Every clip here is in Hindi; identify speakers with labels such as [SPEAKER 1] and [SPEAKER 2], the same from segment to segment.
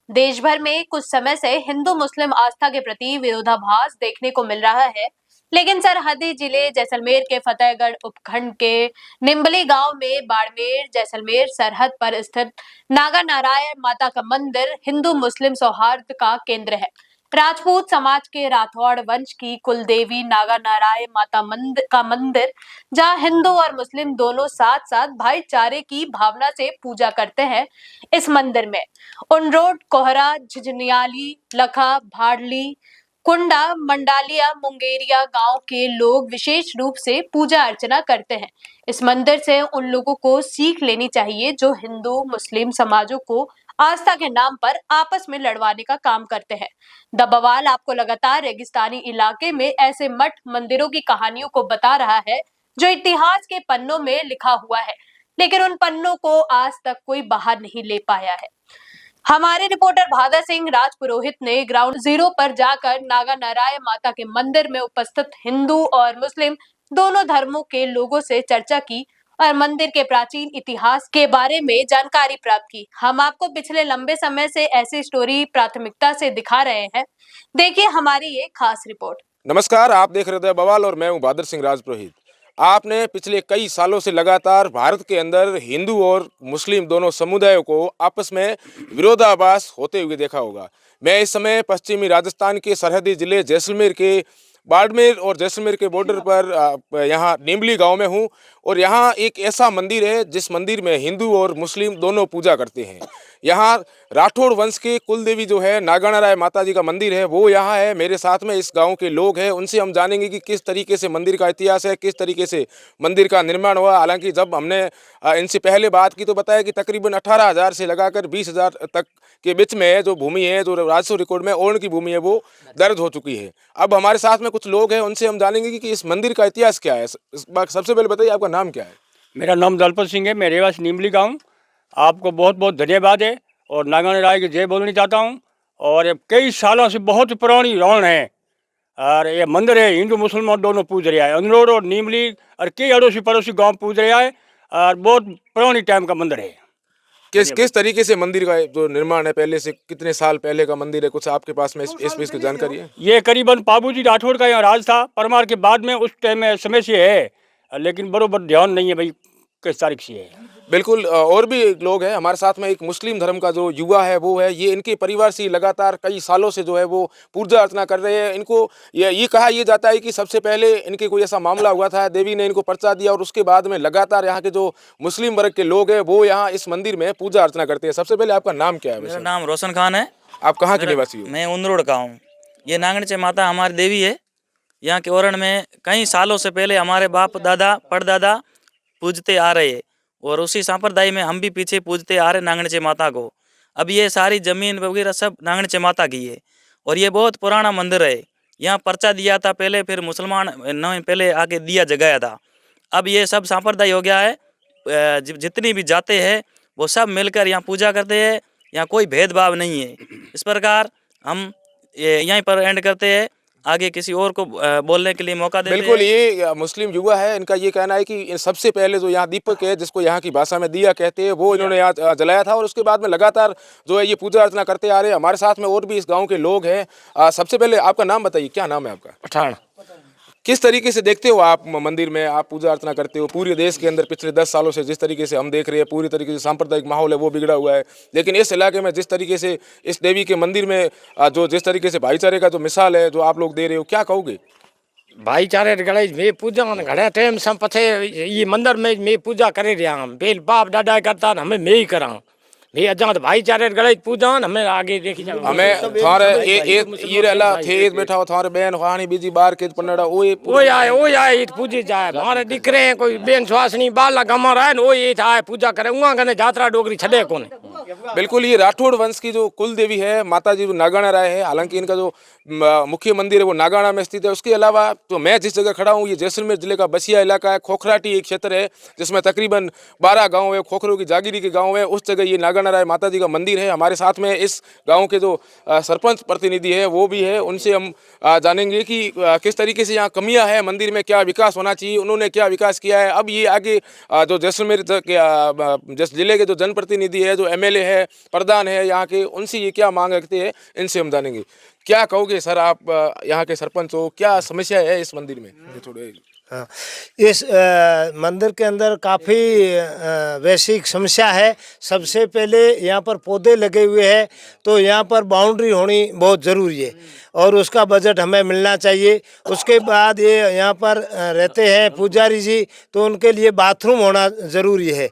[SPEAKER 1] देश भर में कुछ समय से हिंदू मुस्लिम आस्था के प्रति विरोधाभास देखने को मिल रहा है, लेकिन सरहदी जिले जैसलमेर के फतेहगढ़ उपखंड के निम्बली गांव में बाड़मेर जैसलमेर सरहद पर स्थित नागा नारायण माता का मंदिर हिंदू मुस्लिम सौहार्द का केंद्र है। राजपूत समाज के राठौड़ वंश की कुल देवी नागा नारायण माता मंदिर जहां हिंदू और मुस्लिम दोनों साथ साथ भाईचारे की भावना से पूजा करते हैं। इस मंदिर में उनरोड, कोहरा, झिझनियाली, लखा, भाडली, कुंडा, मंडालिया, मुंगेरिया गांव के लोग विशेष रूप से पूजा अर्चना करते हैं। इस मंदिर से उन लोगों को सीख लेनी चाहिए जो हिंदू मुस्लिम समाजों को आस्था के नाम पर आपस में लड़वाने का काम करते हैं। द बवाल आपको लगातार रेगिस्तानी इलाके में ऐसे मठ मंदिरों की कहानियों को बता रहा है जो इतिहास के पन्नों में लिखा हुआ है, लेकिन उन पन्नों को आज तक कोई बाहर नहीं ले पाया है। हमारे रिपोर्टर भादर सिंह राजपुरोहित ने ग्राउंड जीरो पर जाकर नागा नारायण माता के मंदिर में उपस्थित हिंदू और मुस्लिम दोनों धर्मों के लोगों से चर्चा की और मंदिर के प्राचीन इतिहास के बारे में जानकारी प्राप्त की। हम आपको पिछले लंबे समय से ऐसी स्टोरी प्राथमिकता से दिखा रहे हैं। देखिए हमारी ये खास रिपोर्ट।
[SPEAKER 2] नमस्कार, आप देख रहे थे बवाल और मैं हूं भादर सिंह राजपुरोहित। आपने पिछले कई सालों से लगातार भारत के अंदर हिंदू और मुस्लिम दोनों समुदायों को आपस में विरोधाभास होते हुए देखा होगा। मैं इस समय पश्चिमी राजस्थान के सरहदी जिले जैसलमेर के बाड़मेर और जैसलमेर के बॉर्डर पर यहाँ निम्बली गांव में हूँ और यहाँ एक ऐसा मंदिर है जिस मंदिर में हिंदू और मुस्लिम दोनों पूजा करते हैं। यहाँ राठौड़ वंश के कुल देवी जो है नागा नारायण माता जी का मंदिर है वो यहाँ है। मेरे साथ में इस गांव के लोग हैं, उनसे हम जानेंगे कि किस तरीके से मंदिर का इतिहास है, किस तरीके से मंदिर का निर्माण हुआ। हालांकि जब हमने इनसे पहले बात की तो बताया कि तकरीबन 18,000 से लगाकर 20,000 तक के बीच में जो भूमि है, जो राजस्व रिकॉर्ड में ओण की भूमि है, वो दर्ज हो चुकी है। अब हमारे साथ में कुछ लोग हैं, उनसे हम जानेंगे कि इस मंदिर का इतिहास क्या है। सबसे पहले बताइए आपका नाम क्या है?
[SPEAKER 3] मेरा नाम दलपत सिंह है, मैं रेवास निम्बली गाँव। आपको बहुत बहुत धन्यवाद है और नागा नारायण की जय बोलनी चाहता हूँ। और ये कई सालों से बहुत पुरानी रौन है और ये मंदिर है हिंदू मुसलमान दोनों पूज रहा है। अनरोड और निम्बली और कई अड़ोसी पड़ोसी गांव पूज रहा है और बहुत पुरानी टाइम का मंदिर है।
[SPEAKER 2] किस तरीके से मंदिर का जो निर्माण है, पहले से कितने साल पहले का मंदिर है, कुछ आपके पास में इस चीज की जानकारी है?
[SPEAKER 3] ये करीबन बाबूजी राठौड़ का यहाँ राज था, परमार के बाद में उस टाइम में समय से है, लेकिन बरोबर ध्यान नहीं है भाई किस तारीख से है।
[SPEAKER 2] बिल्कुल। और भी लोग हैं हमारे साथ में। एक मुस्लिम धर्म का जो युवा है वो है, ये इनके परिवार से लगातार कई सालों से जो है वो पूजा अर्चना कर रहे हैं। इनको ये कहा यह जाता है कि सबसे पहले इनके कोई ऐसा मामला हुआ था, देवी ने इनको पर्चा दिया और उसके बाद में लगातार यहाँ के जो मुस्लिम वर्ग के लोग हैं वो यहाँ इस मंदिर में पूजा अर्चना करते हैं। सबसे पहले आपका नाम क्या है?
[SPEAKER 4] मेरा नाम रोशन खान है।
[SPEAKER 2] आप कहाँ के निवासी हो?
[SPEAKER 4] मैं उनरोड का हूँ। ये नागणचे माता हमारी देवी है। यहाँ के ओरण में कई सालों से पहले हमारे बाप दादा परदादा पूजते आ रहे हैं और उसी संप्रदाय में हम भी पीछे पूजते आ रहे नागणचे माता को। अब ये सारी जमीन वगैरह सब नागणचे माता की है और ये बहुत पुराना मंदिर है। यहाँ पर्चा दिया था पहले, फिर मुसलमान ने पहले आके दिया जगाया था। अब ये सब संप्रदाय हो गया है। जितनी भी जाते हैं वो सब मिलकर यहाँ पूजा करते हैं। यहाँ कोई भेदभाव नहीं है। इस प्रकार हम यहीं पर एंड करते हैं। आगे किसी और को बोलने के लिए मौका देते हैं।
[SPEAKER 2] बिल्कुल। ये मुस्लिम युवा है, इनका ये कहना है कि सबसे पहले जो यहाँ दीपक है, जिसको यहाँ की भाषा में दिया कहते हैं, वो इन्होंने यहाँ जलाया था और उसके बाद में लगातार जो है ये पूजा अर्चना करते आ रहे हैं। हमारे साथ में और भी इस गांव के लोग हैं। सबसे पहले आपका नाम बताइए, क्या नाम है आपका?
[SPEAKER 5] पठान।
[SPEAKER 2] किस तरीके से देखते हो आप मंदिर में आप पूजा अर्चना करते हो? पूरे देश के अंदर पिछले 10 सालों से जिस तरीके से हम देख रहे हैं, पूरी तरीके से सांप्रदायिक माहौल है वो बिगड़ा हुआ है, लेकिन इस इलाके में जिस तरीके से इस देवी के मंदिर में जो जिस तरीके से भाईचारे का जो मिसाल है जो आप लोग दे रहे हो, क्या कहोगे?
[SPEAKER 5] भाईचारे घड़े में पूजा घड़े टाइम से पथे ये मंदिर में मैं पूजा करे रहा। बेल बाप दादा करता हमें मैं ही करा भाई अजा तो भाईचारे गले पूजा हमें आगे देखी जाओ।
[SPEAKER 2] हमें थारे ये रहला थे बैठा हो थारे बहन हानी बीजी बार के पन्नड़ा
[SPEAKER 5] ओ आए पूजी जाए। मारे दिकरे कोई बेन स्वासनी बाला गमर है ओ ये थाए पूजा करे उहा गने जात्रा डोगरी छडे कोने।
[SPEAKER 2] बिल्कुल। ये राठौड़ वंश की जो कुल देवी है माता जी नागाणा राय है। हालांकि इनका जो मुख्य मंदिर है वो नागाणा में स्थित है। उसके अलावा तो मैं जिस जगह खड़ा हूँ ये जैसलमेर जिले का बसिया इलाका है। खोखराटी एक क्षेत्र है जिसमें तकरीबन 12 गाँव है, खोखरों की जागीरी के गाँव है। उस जगह ये नागाणा राय माता जी का मंदिर है। हमारे साथ में इस गाँव के जो सरपंच प्रतिनिधि है वो भी है, उनसे हम जानेंगे कि किस तरीके से यहाँ कमियाँ है मंदिर में, क्या विकास होना चाहिए, उन्होंने क्या विकास किया है। अब ये आगे जो जैसलमेर जिले के जो जनप्रतिनिधि है, जो MLA एमएलए है, प्रधान है यहाँ के, उनसे ये क्या मांग रखते हैं, इनसे हम जानेंगे। क्या कहोगे सर, आप यहाँ के सरपंच हो, क्या समस्या है इस मंदिर में? ये थोड़े
[SPEAKER 6] हाँ, इस मंदिर के अंदर काफ़ी वैश्विक समस्या है। सबसे पहले यहाँ पर पौधे लगे हुए हैं, तो यहाँ पर बाउंड्री होनी बहुत ज़रूरी है और उसका बजट हमें मिलना चाहिए। उसके बाद ये यहाँ पर रहते हैं पुजारी जी, तो उनके लिए बाथरूम होना ज़रूरी है।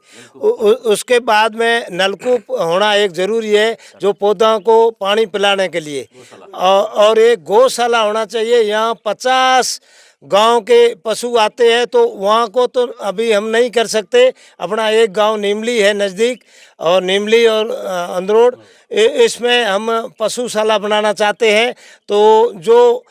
[SPEAKER 6] उसके बाद में नलकूप होना एक ज़रूरी है, जो पौधों को पानी पिलाने के लिए, और एक गौशाला होना चाहिए। यहाँ 50 गांव के पशु आते हैं, तो वहाँ को तो अभी हम नहीं कर सकते। अपना एक गांव नीमली है नज़दीक, और नीमली और अंदरोड़, इसमें हम पशुशाला बनाना चाहते हैं। तो जो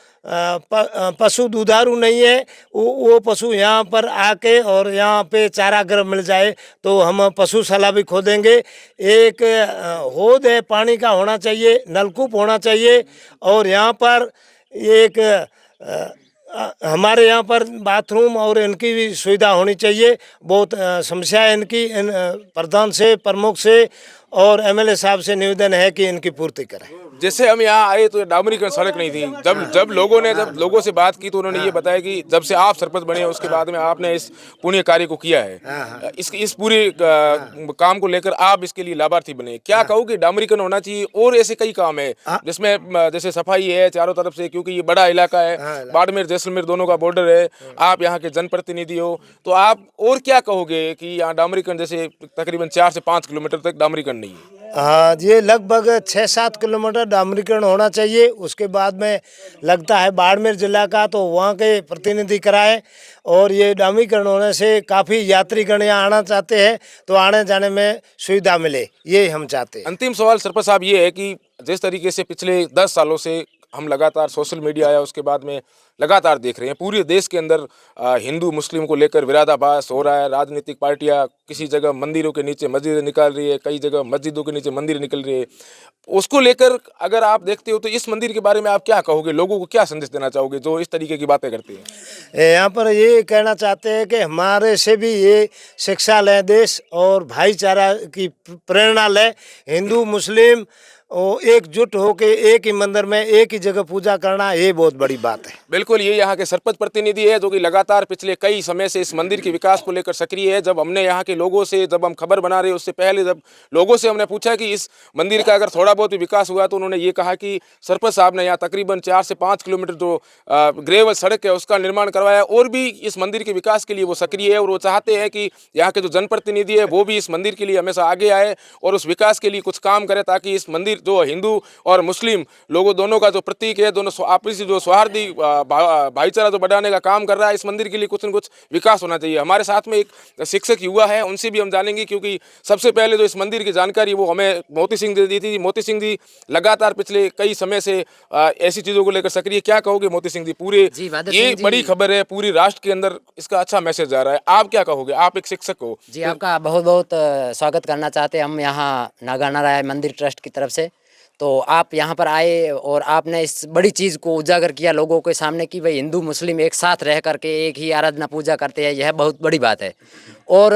[SPEAKER 6] पशु दुधारू नहीं है, वो पशु यहाँ पर आके और यहाँ पे चारागाह मिल जाए, तो हम पशुशाला भी खोदेंगे। एक हौद है पानी का होना चाहिए, नलकूप होना चाहिए, और यहाँ पर एक हमारे यहाँ पर बाथरूम और इनकी भी सुविधा होनी चाहिए। बहुत समस्या है इनकी, इन प्रधान से, प्रमुख से और एमएलए साहब से निवेदन है कि इनकी पूर्ति करें।
[SPEAKER 2] जैसे हम यहाँ आए तो डामरीकरण सड़क नहीं थी। जब लोगों से बात की तो उन्होंने ये बताया कि जब से आप सरपंच बने उसके बाद में आपने इस पुण्य कार्य को किया है। इस पूरे काम को लेकर आप इसके लिए लाभार्थी बने। क्या कहोगे, डामरीकरण होना चाहिए? और ऐसे कई काम है जिसमें जैसे सफाई है चारों तरफ से, क्योंकि ये बड़ा इलाका है, बाड़मेर जैसलमेर दोनों का बॉर्डर है, आप यहाँ के जनप्रतिनिधि हो, तो आप और क्या कहोगे कि यहाँ डामरीकरण, जैसे तकरीबन 4 से 5 किलोमीटर तक डामरीकरण नहीं है?
[SPEAKER 6] हाँ, ये लगभग 6-7 किलोमीटर डामरीकरण होना चाहिए। उसके बाद में लगता है बाड़मेर जिला का, तो वहाँ के प्रतिनिधि कराएं, और ये डामरीकरण होने से काफ़ी यात्रीगण यहाँ आना चाहते हैं, तो आने जाने में सुविधा मिले, ये हम चाहते हैं।
[SPEAKER 2] अंतिम सवाल सरपंच साहब ये है कि जिस तरीके से पिछले 10 सालों से हम लगातार सोशल मीडिया आया उसके बाद में लगातार देख रहे हैं पूरे देश के अंदर हिंदू मुस्लिम को लेकर विरोधाभास हो रहा है। राजनीतिक पार्टियां किसी जगह मंदिरों के नीचे मस्जिदें निकाल रही है, कई जगह मस्जिदों के नीचे मंदिर निकल रही है। उसको लेकर अगर आप देखते हो तो इस मंदिर के बारे में आप क्या कहोगे, लोगों को क्या संदेश देना चाहोगे जो इस तरीके की बातें करते हैं?
[SPEAKER 6] यहाँ पर ये कहना चाहते हैं कि हमारे से भी ये शिक्षा लें देश, और भाईचारा की प्रेरणा लें। हिंदू मुस्लिम एकजुट होके एक ही मंदिर में एक ही जगह पूजा करना, ये बहुत बड़ी बात है।
[SPEAKER 2] बिल्कुल, ये यहाँ के सरपंच प्रतिनिधि है जो कि लगातार पिछले कई समय से इस मंदिर के विकास को लेकर सक्रिय है। जब हमने यहाँ के लोगों से, जब हम खबर बना रहे उससे पहले जब लोगों से हमने पूछा कि इस मंदिर का अगर थोड़ा बहुत भी विकास हुआ, तो उन्होंने ये कहा कि सरपंच साहब ने यहाँ तकरीबन 4 से 5 किलोमीटर जो ग्रेवल सड़क है उसका निर्माण करवाया, और भी इस मंदिर के विकास के लिए वो सक्रिय है। और वो चाहते हैं कि यहाँ के जो जनप्रतिनिधि है वो भी इस मंदिर के लिए हमेशा आगे आए और उस विकास के लिए कुछ काम करे, ताकि इस मंदिर जो हिंदू और मुस्लिम लोगों दोनों का जो प्रतीक है, दोनों आपसी जो सौहार्दी भाईचारा जो बढ़ाने का काम कर रहा है, इस मंदिर के लिए कुछ न कुछ विकास होना चाहिए। हमारे साथ में एक शिक्षक युवा है, उनसे भी हम जानेंगे, क्योंकि सबसे पहले जो इस मंदिर की जानकारी वो हमें मोती सिंह जी दी थी। मोती सिंह जी लगातार पिछले कई समय से ऐसी चीज़ों को लेकर सक्रिय। क्या कहोगे मोती सिंह जी, पूरे ये बड़ी खबर है, पूरी राष्ट्र के अंदर इसका अच्छा मैसेज जा रहा है, आप क्या कहोगे? आप एक शिक्षक हो।
[SPEAKER 7] जी, आपका बहुत बहुत स्वागत करना चाहते हैं हम यहाँ नागाना राय मंदिर ट्रस्ट की तरफ से। तो आप यहाँ पर आए और आपने इस बड़ी चीज़ को उजागर किया लोगों के सामने कि भाई हिंदू मुस्लिम एक साथ रह करके एक ही आराधना पूजा करते हैं, यह बहुत बड़ी बात है। और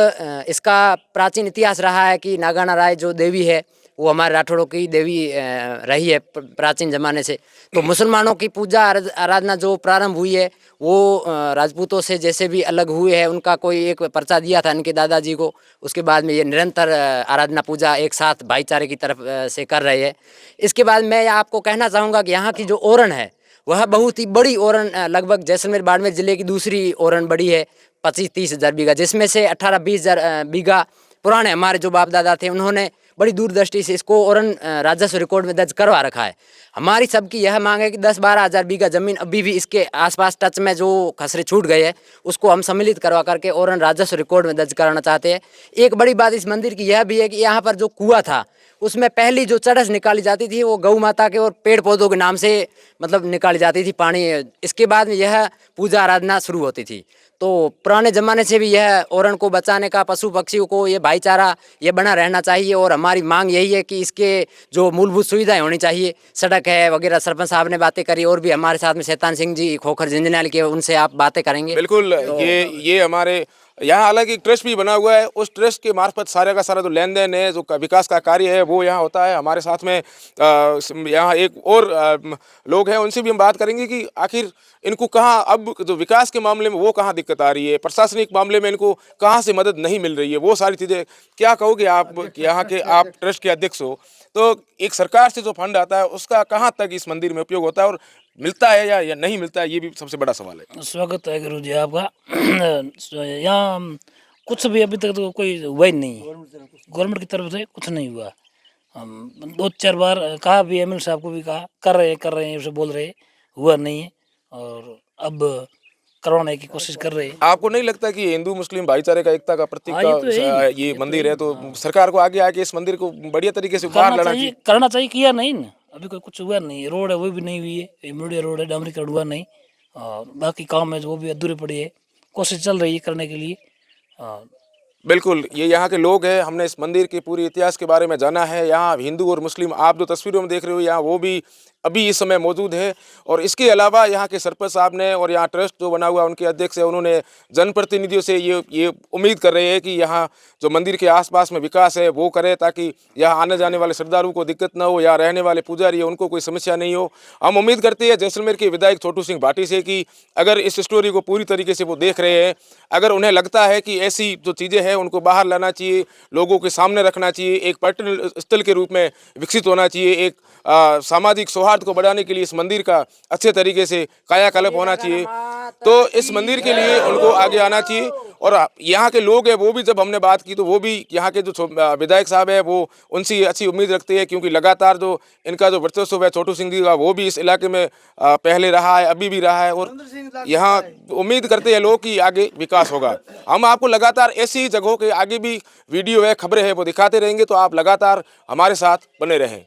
[SPEAKER 7] इसका प्राचीन इतिहास रहा है कि नागाना राय जो देवी है वो हमारे राठौड़ों की देवी रही है प्राचीन ज़माने से। तो मुसलमानों की पूजा आराधना जो प्रारंभ हुई है वो राजपूतों से जैसे भी अलग हुए हैं, उनका कोई एक पर्चा दिया था इनके दादाजी को। उसके बाद में ये निरंतर आराधना पूजा एक साथ भाईचारे की तरफ से कर रहे हैं। इसके बाद मैं आपको कहना चाहूँगा कि यहाँ की जो ओरण है वह बहुत ही बड़ी ओरण, लगभग जैसलमेर बाड़मेर जिले की दूसरी ओरण बड़ी है, 25-30 हज़ार बीघा, जिसमें से 18-20 हज़ार बीघा पुराने हमारे जो बाप दादा थे उन्होंने बड़ी दूरदृष्टि से इसको ओरण राजस्व रिकॉर्ड में दर्ज करवा रखा है। हमारी सबकी यह मांग है कि 10-12 हज़ार बीघा ज़मीन अभी भी इसके आसपास टच में जो खसरे छूट गए हैं उसको हम सम्मिलित करवा करके ओरण राजस्व रिकॉर्ड में दर्ज कराना चाहते हैं। एक बड़ी बात इस मंदिर की यह भी है कि यहाँ पर जो कुआं था उसमें पहली जो चढ़स निकाली जाती थी वो गौ माता के और पेड़ पौधों के नाम से मतलब निकाली जाती थी पानी। इसके बाद में यह पूजा आराधना शुरू होती थी। तो पुराने ज़माने से भी यह ओरण को बचाने का, पशु पक्षियों को ये भाईचारा ये बना रहना चाहिए। और हमारी मांग यही है कि इसके जो मूलभूत सुविधाएं होनी चाहिए, सड़क है वगैरह। सरपंच साहब ने बातें करी और भी हमारे साथ में शैतान सिंह जी खोखर जिंजनाल के, उनसे आप बातें करेंगे।
[SPEAKER 2] बिल्कुल, ये हमारे यहाँ हालांकि एक ट्रस्ट भी बना हुआ है, उस ट्रस्ट के मार्फत सारे का सारा जो लेन देन है, जो विकास का कार्य है वो यहाँ होता है। हमारे साथ में यहाँ एक और लोग हैं, उनसे भी हम बात करेंगे कि आखिर इनको कहाँ अब जो विकास के मामले में वो कहाँ दिक्कत आ रही है, प्रशासनिक मामले में इनको कहाँ से मदद नहीं मिल रही है, वो सारी चीज़ें क्या कहोगे आप? यहाँ के आप ट्रस्ट के अध्यक्ष हो, तो एक सरकार से जो फंड आता है उसका कहाँ तक इस मंदिर में उपयोग होता है और मिलता है या नहीं मिलता है, ये भी सबसे बड़ा सवाल है।
[SPEAKER 8] स्वागत है गुरु जी आपका। यहाँ कुछ भी अभी तक तो कोई हुआ ही नहीं, गवर्नमेंट की तरफ से कुछ नहीं हुआ। हम 2-4 बार कहा भी, एमएलए साहब को भी कहा, कर रहे हैं उसे बोल रहे, हुआ नहीं है। और अब करवाने की कोशिश कर रहे हैं।
[SPEAKER 2] आपको नहीं लगता कि हिंदू मुस्लिम भाईचारे का एकता का प्रतीक
[SPEAKER 8] हाँ, ये तो
[SPEAKER 2] का
[SPEAKER 8] है
[SPEAKER 2] ये मंदिर है, तो सरकार को आगे आके इस मंदिर को बढ़िया तरीके से बाहर लाना चाहिए?
[SPEAKER 8] करना चाहिए, किया नहीं ना, अभी कोई कुछ हुआ नहीं। रोड है वो भी नहीं हुई है, इमीडिएट रोड है, डामरीकरण हुआ नहीं। और बाकी काम है जो वो भी अधूरे पड़े है, कोशिश चल रही है करने के लिए।
[SPEAKER 2] बिल्कुल, ये यहाँ के लोग हैं। हमने इस मंदिर के पूरी इतिहास के बारे में जाना है। यहाँ हिंदू और मुस्लिम आप जो तस्वीरों में देख रहे हो, यहाँ वो भी अभी इस समय मौजूद है। और इसके अलावा यहाँ के सरपंच साहब ने और यहाँ ट्रस्ट जो बना हुआ उनके अध्यक्ष है, उन्होंने जनप्रतिनिधियों से ये उम्मीद कर रहे हैं कि यहाँ जो मंदिर के आसपास में विकास है वो करे, ताकि यहाँ आने जाने वाले श्रद्धालुओं को दिक्कत ना हो, यहाँ रहने वाले पुजारी है उनको कोई समस्या नहीं हो। हम उम्मीद करते हैं जैसलमेर के विधायक छोटू सिंह भाटी से कि अगर इस स्टोरी को पूरी तरीके से वो देख रहे हैं, अगर उन्हें लगता है कि ऐसी जो चीज़ें हैं उनको बाहर लाना चाहिए, लोगों के सामने रखना चाहिए, एक पर्यटन स्थल के रूप में विकसित होना चाहिए, एक सामाजिक सौहार्द को बढ़ाने के लिए इस मंदिर का अच्छे तरीके से कायाकल्प होना चाहिए, तो इस मंदिर के लिए उनको आगे आना चाहिए। और यहाँ के लोग हैं वो भी, जब हमने बात की तो वो भी यहाँ के जो विधायक साहब है वो उनसे अच्छी उम्मीद रखते हैं, क्योंकि लगातार जो इनका जो वर्चस्व है छोटू सिंह जी का, वो भी इस इलाके में पहले रहा है, अभी भी रहा है। और यहाँ उम्मीद करते हैं लोग कि आगे विकास होगा। हम आपको लगातार ऐसी जगहों के आगे भी वीडियो है, खबरें हैं, वो दिखाते रहेंगे, तो आप लगातार हमारे साथ बने रहें।